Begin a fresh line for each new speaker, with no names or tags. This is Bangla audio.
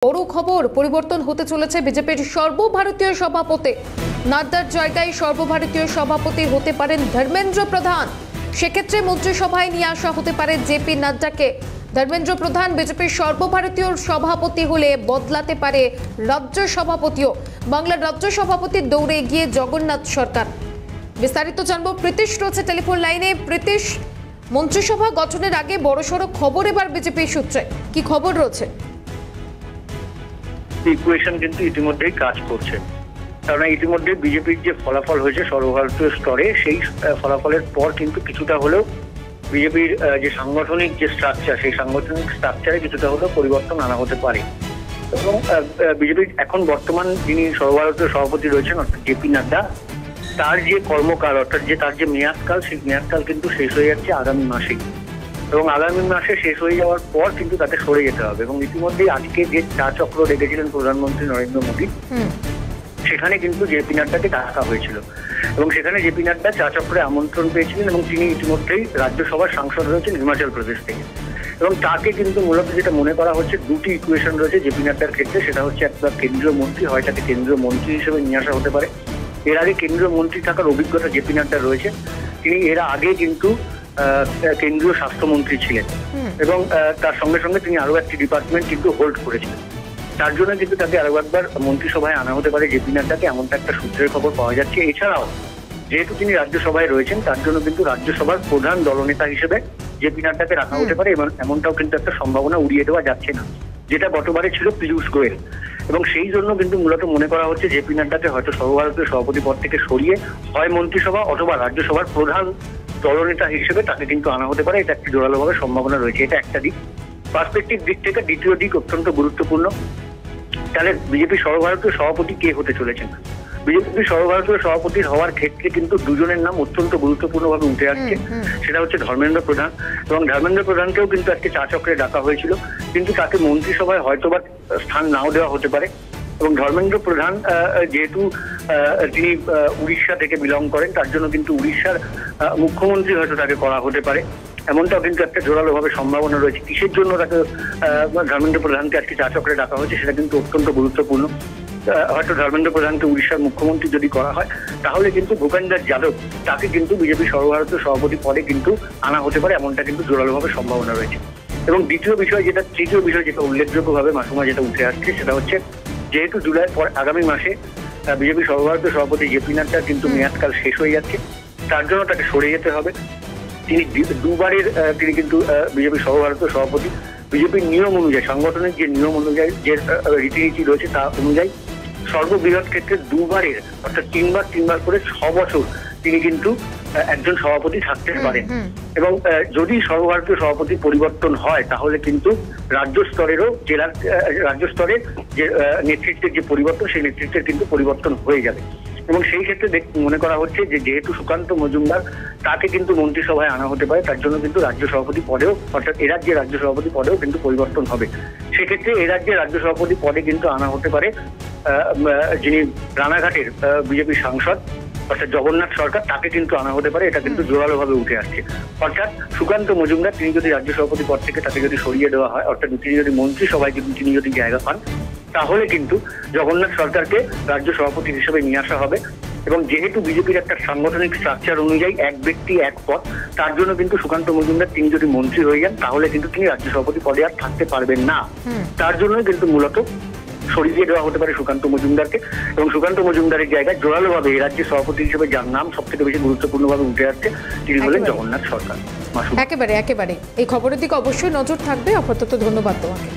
বড় খবর, পরিবর্তন হতে চলেছে বিজেপির সর্বভারতীয় সভাপতি। নাড্ডার জায়গায় সর্বভারতীয় সভাপতি হতে পারেন ধর্মেন্দ্র প্রধান। সেক্ষেত্রে মন্ত্রিসভায় নিয়ে আসা হতে পারে জেপি নাড্ডাকে। ধর্মেন্দ্র প্রধান বিজেপির সর্বভারতীয় সভাপতি হলে বদলাতে পারে রাজ্য সভাপতিও। বাংলার রাজ্য সভাপতির দৌড়ে এগিয়ে জগন্নাথ সরকার। বিস্তারিত জানবো, প্রীতিশ রয়েছে টেলিফোন লাইনে। প্রীতিশ, মন্ত্রিসভা গঠনের আগে বড়সড় খবর এবার বিজেপি সূত্রে, কি খবর রয়েছে?
ইকুয়েশন কিন্তু ইতিমধ্যেই কাজ করছে, কারণ ইতিমধ্যে বিজেপির যে ফলাফল হয়েছে সর্বভারতীয় স্তরে, সেই ফলাফলের পর কিন্তু কিছুটা হলেও বিজেপির যে সাংগঠনিক যে স্ট্রাকচার, সেই সাংগঠনিক স্ট্রাকচারে কিছুটা হলেও পরিবর্তন আনা হতে পারে। এবং বিজেপির এখন বর্তমান যিনি সর্বভারতীয় সভাপতি রয়েছেন অর্থাৎ জেপি নাড্ডা, তার যে কর্মকাল অর্থাৎ তার যে মেয়াদকাল, সেই মেয়াদকাল কিন্তু শেষ হয়ে যাচ্ছে আগামী মাসেই। এবং আগামী মাসে শেষ হয়ে যাওয়ার পর কিন্তু তাকে সরে যেতে হবে। এবং ইতিমধ্যেই আজকে যে চা চক্র ডেকেছিলেন প্রধানমন্ত্রী নরেন্দ্র মোদী, সেখানে কিন্তু জেপি নাড্ডাকে ডাকা হয়েছিল এবং সেখানে জেপি নাড্ডা চা চক্রে আমন্ত্রণ পেয়েছিলেন এবং তিনি ইতিমধ্যেই রাজ্যসভার সাংসদ রয়েছেন হিমাচল প্রদেশ থেকে। এবং তাকে কিন্তু মূলত যেটা মনে করা হচ্ছে, দুটি ইকুয়েশন রয়েছে জেপি নাড্ডার ক্ষেত্রে, সেটা হচ্ছে একটা কেন্দ্রীয় মন্ত্রী, হয় তাকে কেন্দ্রীয় মন্ত্রী হিসেবে নিয়ে আসা হতে পারে। এর আগে কেন্দ্রীয় মন্ত্রী থাকার অভিজ্ঞতা জেপি নাড্ডার রয়েছে। তিনি এর আগে কিন্তু কেন্দ্রীয় স্বাস্থ্যমন্ত্রী ছিলেন এবং তার সঙ্গে সঙ্গে তিনি আরো একটি ডিপার্টমেন্ট কিন্তু হোল্ড করেছিলেন। তার জন্য কিন্তু তাকে আরো একবার মন্ত্রিসভায় আনা হতে পারে জেপি নাড্ডাকে, এমনটা একটা সূত্রের খবর পাওয়া যাচ্ছে। এছাড়াও যেহেতু তিনি রাজ্যসভায় রয়েছেন, তার জন্য কিন্তু রাজ্যসভার প্রধান দলনেতা হিসেবে জেপি নাড্ডাকে রাখা হতে পারে। এমনটাও কিন্তু একটা সম্ভাবনা উড়িয়ে দেওয়া যাচ্ছে না, যেটা গতবারে ছিল পীযূষ গোয়েল। এবং সেই জন্য কিন্তু মূলত মনে করা হচ্ছে জেপি নাড্ডাকে হয়তো সর্বভারতীয় সভাপতি পদ থেকে সরিয়ে হয় মন্ত্রিসভা অথবা রাজ্যসভার প্রধান দলনেতা হিসেবে তাকে কিন্তু আনা হতে পারে। এটা একটি জোরালোভাবে সম্ভাবনা রয়েছে। এটা একটা দিক। পার্সপেক্টিভ দিক থেকে দ্বিতীয় দিক অত্যন্ত গুরুত্বপূর্ণ। তাহলে বিজেপির সর্বভারতীয় সভাপতি কে হতে চলেছেন? বিজেপির সর্বভারতীয় সভাপতির হওয়ার ক্ষেত্রে কিন্তু দুজনের নাম অত্যন্ত গুরুত্বপূর্ণভাবে উঠে আসছে। সেটা হচ্ছে ধর্মেন্দ্র প্রধান। এবং ধর্মেন্দ্র প্রধানকেও কিন্তু আজকে চা চক্রে ডাকা হয়েছিল, কিন্তু তাকে মন্ত্রিসভায় হয়তোবা স্থান নাও দেওয়া হতে পারে। এবং ধর্মেন্দ্র প্রধান যেহেতু তিনি উড়িষ্যা থেকে বিলং করেন, তার জন্য কিন্তু উড়িষ্যার মুখ্যমন্ত্রী হয়তো তাকে করা হতে পারে, এমনটাও কিন্তু একটা জোরালোভাবে সম্ভাবনা রয়েছে। কিসের জন্য তাকে ধর্মেন্দ্র প্রধানকে আজকে চা চক্রে ডাকা হয়েছে সেটা কিন্তু অত্যন্ত গুরুত্বপূর্ণ। হয়তো ধর্মেন্দ্র প্রধানকে উড়িষ্যার মুখ্যমন্ত্রী যদি করা হয়, তাহলে কিন্তু ভূপেন্দর যাদব তাকে কিন্তু বিজেপির সর্বভারতীয় সভাপতি পদে কিন্তু আনা হতে পারে, এমনটা কিন্তু জোরালোভাবে সম্ভাবনা রয়েছে। এবং তৃতীয় বিষয় যেটা উল্লেখযোগ্যভাবে মাসুমা যেটা উঠে আসছে, সেটা হচ্ছে যেহেতু জুলাইয়ের পর আগামী মাসে বিজেপি সর্বভারতীয় সভাপতি জেপি নাড্ডার কিন্তু মেয়াদকাল শেষ হয়ে যাচ্ছে, তার জন্য তাকে সরে যেতে হবে। তিনি দুবারের তিনি কিন্তু বিজেপির সর্বভারতীয় সভাপতি। বিজেপির নিয়ম অনুযায়ী, সাংগঠনিক যে নিয়ম অনুযায়ী, যে রীতিনীতি রয়েছে তা অনুযায়ী সর্ববৃহৎ ক্ষেত্রে দুবারের অর্থাৎ তিনবার করে 6 বছর তিনি কিন্তু একজন সভাপতি থাকতে পারেন। এবং যদি সর্বভারতীয় সভাপতি পরিবর্তন হয়, তাহলে কিন্তু রাজ্য স্তরের যে নেতৃত্বের যে পরিবর্তন, সেই নেতৃত্বের কিন্তু পরিবর্তন হয়ে যাবে। এবং সেই ক্ষেত্রে মনে করা হচ্ছে যে যেহেতু সুকান্ত মজুমদার, তাকে কিন্তু মন্ত্রিসভায় আনা হতে পারে, তার জন্য কিন্তু রাজ্য সভাপতি পদেও অর্থাৎ এ রাজ্যের রাজ্য সভাপতি পদেও কিন্তু পরিবর্তন হবে। সেক্ষেত্রে এ রাজ্যের রাজ্য সভাপতি পদে কিন্তু আনা হতে পারে যিনি রানাঘাটের বিজেপির সাংসদ অর্থাৎ জগন্নাথ সরকার, তাকে কিন্তু আনা হতে পারে। এটা কিন্তু জোরালোভাবে উঠে আসছে। অর্থাৎ সুকান্ত মজুমদার তিনি যদি রাজ্য সভাপতি পদ থেকে তাকে যদি সরিয়ে দেওয়া হয়, অর্থাৎ তিনি যদি মন্ত্রিসভায় তিনি যদি জায়গা পান, তাহলে কিন্তু জগন্নাথ সরকারকে রাজ্য সভাপতি হিসেবে নিয়ে আসা হবে। এবং যেহেতু বিজেপির একটা সাংগঠনিক স্ট্রাকচার অনুযায়ী এক ব্যক্তি এক পদ, তার জন্য কিন্তু সুকান্ত মজুমদার তিনি যদি মন্ত্রী হয়ে যান, তাহলে কিন্তু তিনি রাজ্য সভাপতি পদে আর থাকতে পারবেন না। তার জন্য কিন্তু মূলত সরিয়ে দেওয়া হতে পারে সুকান্ত মজুমদারকে। এবং সুকান্ত মজুমদারের জায়গায় জোরালোভাবে এই রাজ্যের সভাপতি হিসেবে যার নাম সব থেকে বেশি গুরুত্বপূর্ণভাবে উঠে আসছে, তিনি হলেন জগন্নাথ সরকার।
একেবারে এই খবরের দিকে অবশ্যই নজর থাকবে। আপাতত ধন্যবাদ তোমাকে।